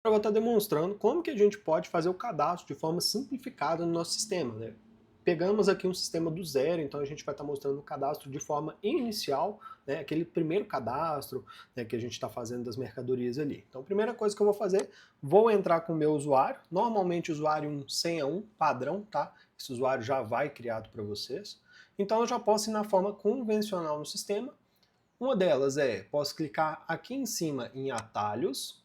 Eu vou estar demonstrando como que a gente pode fazer o cadastro de forma simplificada no nosso sistema, né? Pegamos aqui um sistema do zero, então a gente vai estar mostrando o cadastro de forma inicial, né? Aquele primeiro cadastro, né, que a gente está fazendo das mercadorias ali. Então a primeira coisa que eu vou fazer, vou entrar com o meu usuário, normalmente usuário um senha 1 padrão, tá? Esse usuário já vai criado para vocês. Então eu já posso ir na forma convencional no sistema. Uma delas posso clicar aqui em cima em atalhos,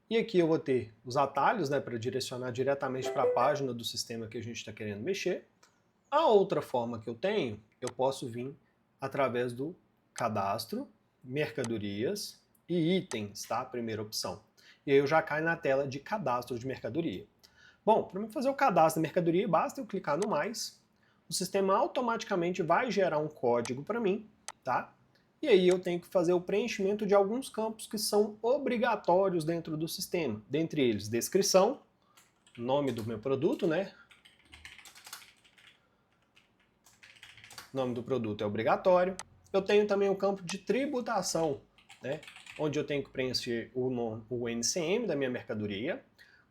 e aqui eu vou ter os atalhos, né, para direcionar diretamente para a página do sistema que a gente está querendo mexer. A outra forma que eu tenho, eu posso vir através do cadastro, mercadorias e itens, tá? Primeira opção. E aí eu já caio na tela de cadastro de mercadoria. Bom, para fazer o cadastro da mercadoria, basta eu clicar no mais. O sistema automaticamente vai gerar um código para mim, tá? E aí eu tenho que fazer o preenchimento de alguns campos que são obrigatórios dentro do sistema. Dentre eles, descrição, nome do meu produto, né? Nome do produto é obrigatório. Eu tenho também o campo de tributação, né? Onde eu tenho que preencher o NCM da minha mercadoria.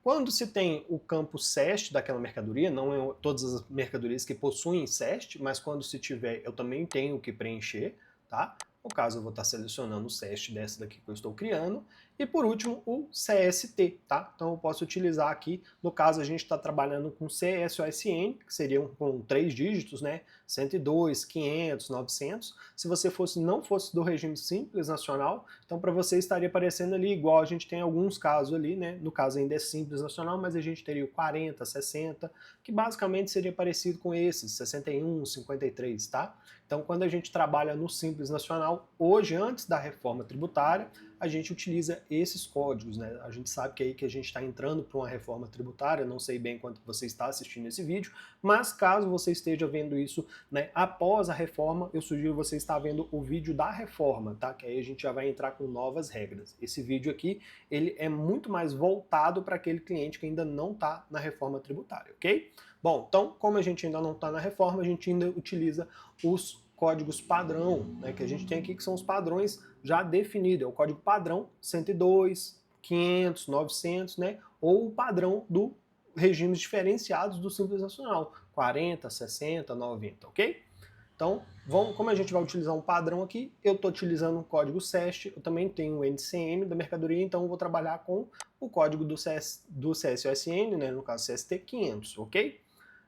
Quando se tem o campo SEST daquela mercadoria, não é todas as mercadorias que possuem SEST, mas quando se tiver eu também tenho que preencher, tá? No caso eu vou estar selecionando o SEST dessa daqui que eu estou criando. E por último o CST, tá? Então eu posso utilizar aqui, no caso a gente está trabalhando com CSOSN, que seriam com 3 dígitos, né? 102, 500, 900. Se você não fosse do regime simples nacional, então para você estaria aparecendo ali igual a gente tem alguns casos ali, né? No caso ainda é simples nacional, mas a gente teria o 40, 60, que basicamente seria parecido com esses, 61, 53, tá? Então quando a gente trabalha no simples nacional, hoje antes da reforma tributária, a gente utiliza esses códigos, né? A gente sabe que é aí que a gente está entrando para uma reforma tributária, não sei bem quanto você está assistindo esse vídeo, mas caso você esteja vendo isso, né, após a reforma, eu sugiro você estar vendo o vídeo da reforma, tá? Que aí a gente já vai entrar com novas regras. Esse vídeo aqui, ele é muito mais voltado para aquele cliente que ainda não está na reforma tributária, ok? Bom, então, como a gente ainda não está na reforma, a gente ainda utiliza os códigos padrão, né, que a gente tem aqui, que são os padrões já definidos. É o código padrão 102, 500, 900, né, ou o padrão do regimes diferenciados do Simples Nacional, 40, 60, 90, ok? Então, como a gente vai utilizar um padrão aqui, eu estou utilizando o código SEST, eu também tenho o NCM da mercadoria, então eu vou trabalhar com o código do CSOSN, né, no caso CST 500, ok?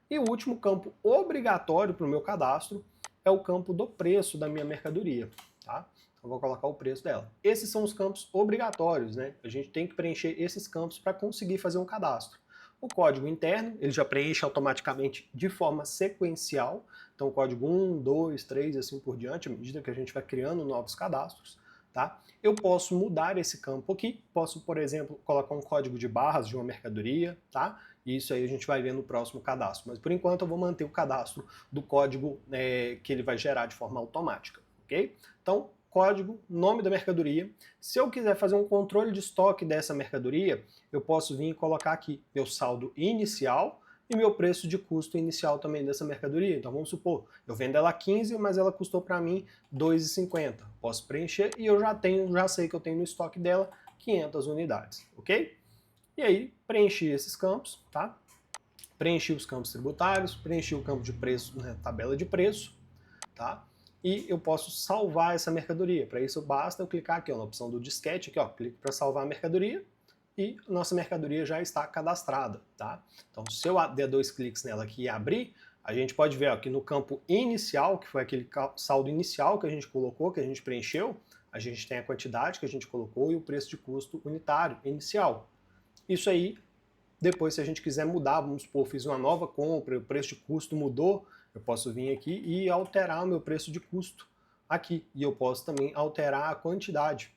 E o último campo obrigatório para o meu cadastro é o campo do preço da minha mercadoria, tá? Eu vou colocar o preço dela. Esses são os campos obrigatórios, né? A gente tem que preencher esses campos para conseguir fazer um cadastro. O código interno, ele já preenche automaticamente de forma sequencial, então código 1, 2, 3 e assim por diante, à medida que a gente vai criando novos cadastros, tá? Eu posso mudar esse campo aqui, posso, por exemplo, colocar um código de barras de uma mercadoria, tá? E isso aí a gente vai ver no próximo cadastro, mas por enquanto eu vou manter o cadastro do código que ele vai gerar de forma automática, ok? Então, código, nome da mercadoria. Se eu quiser fazer um controle de estoque dessa mercadoria, eu posso vir e colocar aqui meu saldo inicial e meu preço de custo inicial também dessa mercadoria. Então vamos supor, eu vendo ela 15, mas ela custou para mim 2,50. Posso preencher e eu já sei que eu tenho no estoque dela 500 unidades, ok? E aí preenchi esses campos, tá? Preenchi os campos tributários, preenchi o campo de preço, né, tabela de preço, tá? E eu posso salvar essa mercadoria. Para isso basta eu clicar aqui ó, na opção do disquete, aqui, ó, clico para salvar a mercadoria e nossa mercadoria já está cadastrada, tá? Então se eu der 2 cliques nela aqui e abrir, a gente pode ver ó, aqui no campo inicial, que foi aquele saldo inicial que a gente colocou, que a gente preencheu, a gente tem a quantidade que a gente colocou e o preço de custo unitário inicial. Isso aí, depois se a gente quiser mudar, vamos supor, fiz uma nova compra, o preço de custo mudou, eu posso vir aqui e alterar o meu preço de custo aqui. E eu posso também alterar a quantidade.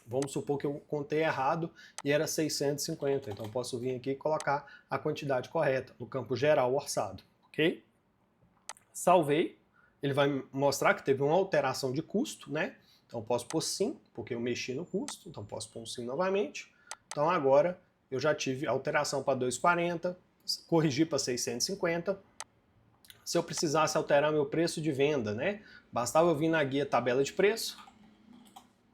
Vamos supor que eu contei errado e era 650, então eu posso vir aqui e colocar a quantidade correta no campo geral orçado, ok? Salvei, ele vai mostrar que teve uma alteração de custo, né? Então eu posso pôr sim, porque eu mexi no custo, então posso pôr um sim novamente. Então agora eu já tive alteração para 240, corrigi para 650. Se eu precisasse alterar meu preço de venda, né? Bastava eu vir na guia tabela de preço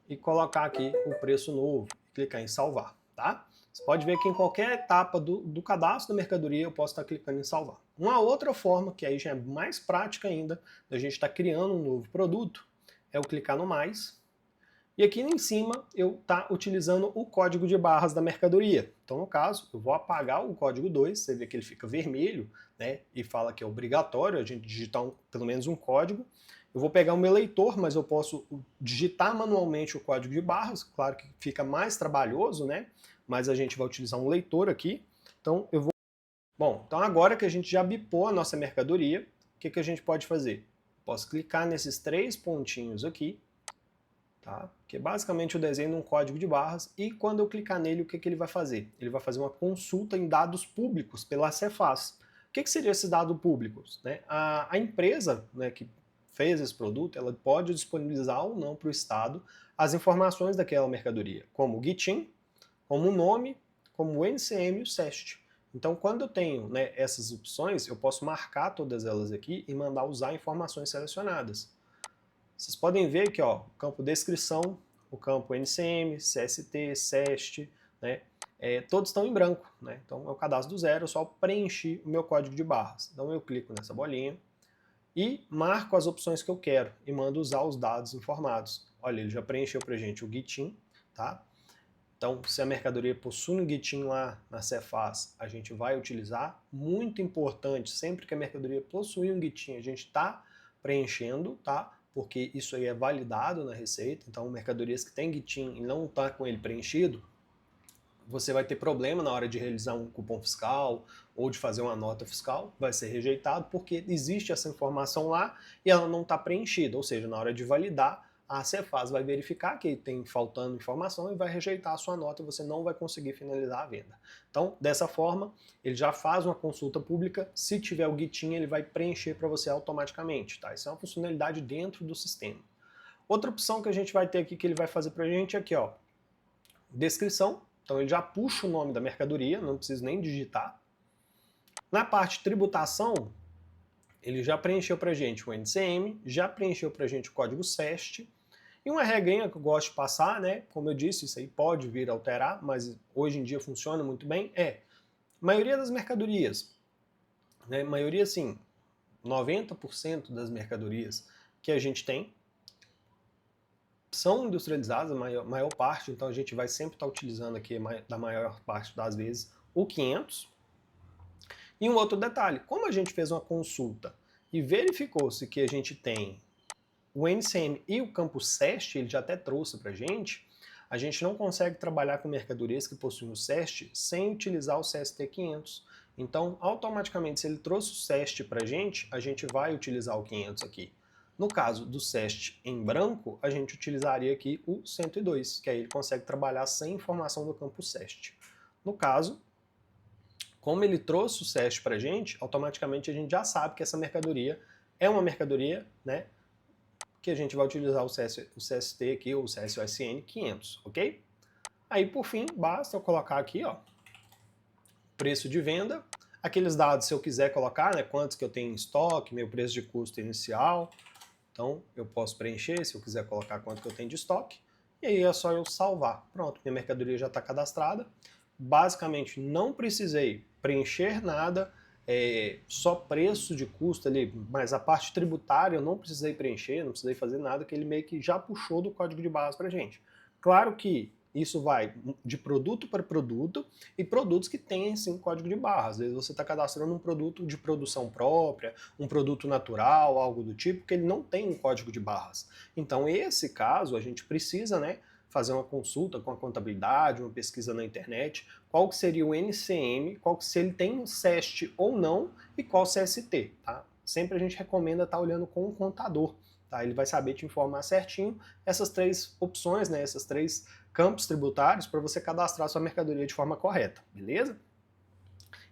e colocar aqui o preço novo, clicar em salvar, tá? Você pode ver que em qualquer etapa do cadastro da mercadoria eu posso estar clicando em salvar. Uma outra forma, que aí já é mais prática ainda, da gente estar criando um novo produto, é eu clicar no mais, e aqui em cima eu estar utilizando o código de barras da mercadoria. Então, no caso, eu vou apagar o código 2, você vê que ele fica vermelho, né, e fala que é obrigatório a gente digitar pelo menos um código. Eu vou pegar o meu leitor, mas eu posso digitar manualmente o código de barras, claro que fica mais trabalhoso, né, mas a gente vai utilizar um leitor aqui. Então, eu vou... Bom, então agora que a gente já bipou a nossa mercadoria, o que a gente pode fazer? Posso clicar nesses 3 pontinhos aqui, tá? Que é basicamente o desenho de um código de barras, e quando eu clicar nele, o que ele vai fazer? Ele vai fazer uma consulta em dados públicos pela Cefaz. O que seriam esses dados públicos? Né? A empresa, né, que fez esse produto, ela pode disponibilizar ou não para o Estado as informações daquela mercadoria, como o GITIN, como o nome, como o NCM e o CEST. Então, quando eu tenho, né, essas opções, eu posso marcar todas elas aqui e mandar usar informações selecionadas. Vocês podem ver que ó, o campo descrição, o campo NCM, CST, CEST, né, todos estão em branco. Né? Então é o cadastro do zero, eu só preenchi o meu código de barras. Então eu clico nessa bolinha e marco as opções que eu quero e mando usar os dados informados. Olha, ele já preencheu para a gente o GITIN, tá? Então, se a mercadoria possui um GITIN lá na Cefaz, a gente vai utilizar. Muito importante, sempre que a mercadoria possui um GITIN, a gente está preenchendo, tá? Porque isso aí é validado na Receita. Então, mercadorias que têm GITIN e não está com ele preenchido, você vai ter problema na hora de realizar um cupom fiscal ou de fazer uma nota fiscal, vai ser rejeitado porque existe essa informação lá e ela não está preenchida, ou seja, na hora de validar, a Cefaz vai verificar que tem faltando informação e vai rejeitar a sua nota e você não vai conseguir finalizar a venda. Então, dessa forma, ele já faz uma consulta pública, se tiver o GITIN, ele vai preencher para você automaticamente, tá? Isso é uma funcionalidade dentro do sistema. Outra opção que a gente vai ter aqui, que ele vai fazer para a gente, é aqui, ó, descrição. Então ele já puxa o nome da mercadoria, não preciso nem digitar. Na parte tributação, ele já preencheu para a gente o NCM, já preencheu para a gente o código CEST. E uma regrinha que eu gosto de passar, né, como eu disse, isso aí pode vir a alterar, mas hoje em dia funciona muito bem, a maioria das mercadorias, né, maioria assim, 90% das mercadorias que a gente tem, são industrializadas, a maior parte, então a gente vai sempre estar utilizando aqui, da maior parte das vezes, o 500. E um outro detalhe, como a gente fez uma consulta e verificou-se que a gente tem o NCM e o campo CEST, ele já até trouxe para a gente não consegue trabalhar com mercadorias que possuem o CEST sem utilizar o CST 500. Então, automaticamente, se ele trouxe o CEST para a gente vai utilizar o 500 aqui. No caso do CEST em branco, a gente utilizaria aqui o 102, que aí ele consegue trabalhar sem informação do campo CEST. No caso, como ele trouxe o CEST para automaticamente a gente já sabe que essa mercadoria é uma mercadoria, né, que a gente vai utilizar o CST aqui, ou o CSOSN 500, ok? Aí, por fim, basta eu colocar aqui, ó, preço de venda, aqueles dados, se eu quiser colocar, né, quantos que eu tenho em estoque, meu preço de custo inicial. Então, eu posso preencher, se eu quiser colocar quanto que eu tenho de estoque, e aí é só eu salvar. Pronto, minha mercadoria já está cadastrada. Basicamente, não precisei preencher nada, só preço de custo ali, mas a parte tributária eu não precisei preencher, não precisei fazer nada, que ele meio que já puxou do código de barras para a gente. Claro que isso vai de produto para produto e produtos que têm sim código de barras. Às vezes você está cadastrando um produto de produção própria, um produto natural, algo do tipo, que ele não tem um código de barras. Então, esse caso, a gente precisa, né, fazer uma consulta com a contabilidade, uma pesquisa na internet, qual que seria o NCM, se ele tem um CEST ou não e qual CST. Tá? Sempre a gente recomenda estar olhando com o contador. Tá? Ele vai saber te informar certinho essas 3 opções, né, essas 3 campos tributários para você cadastrar sua mercadoria de forma correta, beleza?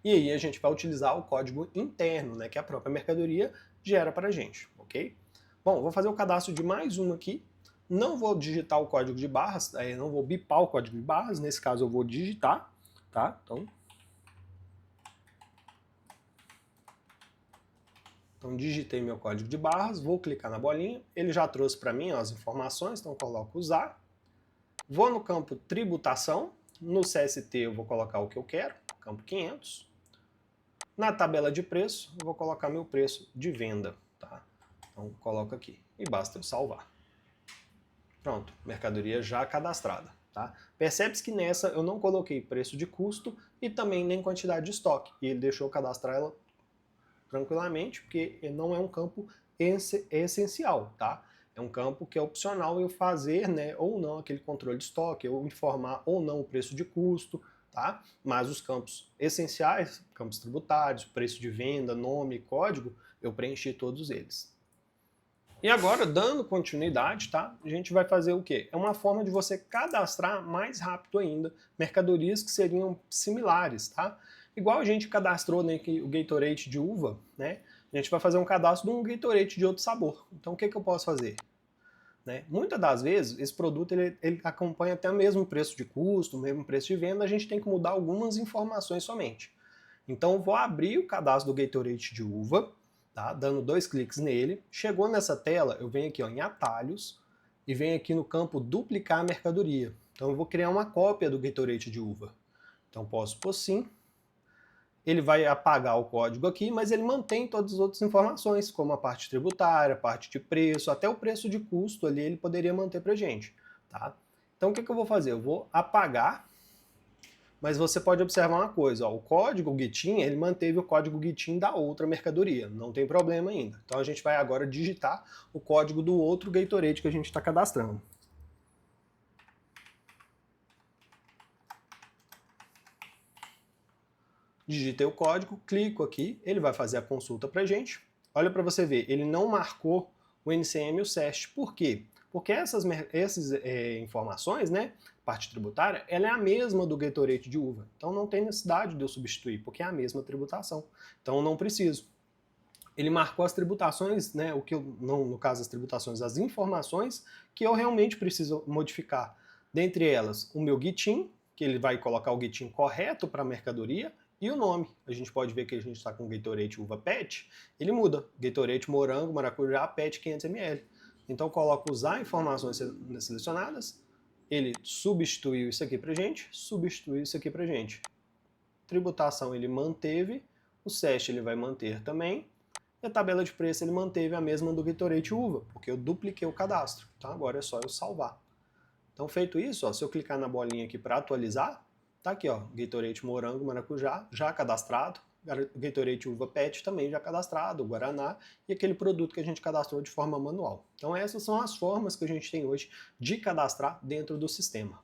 E aí a gente vai utilizar o código interno, né, que a própria mercadoria gera para a gente, ok? Bom, vou fazer o cadastro de mais um aqui. Não vou digitar o código de barras, não vou bipar o código de barras, nesse caso eu vou digitar, tá? Então digitei meu código de barras, vou clicar na bolinha, ele já trouxe para mim ó, as informações, então coloco usar. Vou no campo tributação, No CST eu vou colocar o que eu quero, campo 500. Na tabela de preço, eu vou colocar meu preço de venda, tá? Então, coloco aqui e basta eu salvar. Pronto, mercadoria já cadastrada, tá? Percebe-se que nessa eu não coloquei preço de custo e também nem quantidade de estoque. E ele deixou eu cadastrar ela tranquilamente, porque não é um campo essencial, tá? É um campo que é opcional eu fazer, né, ou não aquele controle de estoque, eu informar ou não o preço de custo, tá? Mas os campos essenciais, campos tributários, preço de venda, nome, código, eu preenchi todos eles. E agora, dando continuidade, tá? A gente vai fazer o quê? É uma forma de você cadastrar mais rápido ainda mercadorias que seriam similares, tá? Igual a gente cadastrou, né, o Gatorade de uva, né? A gente vai fazer um cadastro de um Gatorade de outro sabor. Então, o que eu posso fazer? Né? Muitas das vezes, esse produto ele acompanha até o mesmo preço de custo, o mesmo preço de venda, a gente tem que mudar algumas informações somente. Então, eu vou abrir o cadastro do Gatorade de uva, tá? Dando 2 cliques nele. Chegou nessa tela, eu venho aqui ó, em atalhos e venho aqui no campo duplicar a mercadoria. Então, eu vou criar uma cópia do Gatorade de uva. Então, posso pôr sim. Ele vai apagar o código aqui, mas ele mantém todas as outras informações, como a parte tributária, a parte de preço, até o preço de custo ali ele poderia manter pra gente, tá? Então o que eu vou fazer? Eu vou apagar, mas você pode observar uma coisa, ó, o código GITIM, ele manteve o código GITIM da outra mercadoria, não tem problema ainda. Então a gente vai agora digitar o código do outro Gatorade que a gente está cadastrando. Digitei o código, clico aqui, ele vai fazer a consulta pra gente. Olha para você ver, ele não marcou o NCM e o SEST. Por quê? Porque essas informações, né, parte tributária, ela é a mesma do Gatorade de uva. Então não tem necessidade de eu substituir, porque é a mesma tributação. Então eu não preciso. Ele marcou as tributações, né, o que eu, não, no caso as tributações, as informações que eu realmente preciso modificar. Dentre elas, o meu GITIM, que ele vai colocar o GITIM correto para a mercadoria, e o nome. A gente pode ver que a gente está com Gatorade uva PET, ele muda. Gatorade morango, maracujá, PET 500ml. Então coloco usar informações selecionadas, ele substituiu isso aqui pra gente, substituiu isso aqui pra gente. Tributação ele manteve, o SEST ele vai manter também, e a tabela de preço ele manteve a mesma do Gatorade uva, porque eu dupliquei o cadastro. Então agora é só eu salvar. Então feito isso, ó, se eu clicar na bolinha aqui para atualizar, tá aqui, ó, Gatorade morango, maracujá, já cadastrado, Gatorade uva PET também já cadastrado, Guaraná e aquele produto que a gente cadastrou de forma manual. Então essas são as formas que a gente tem hoje de cadastrar dentro do sistema.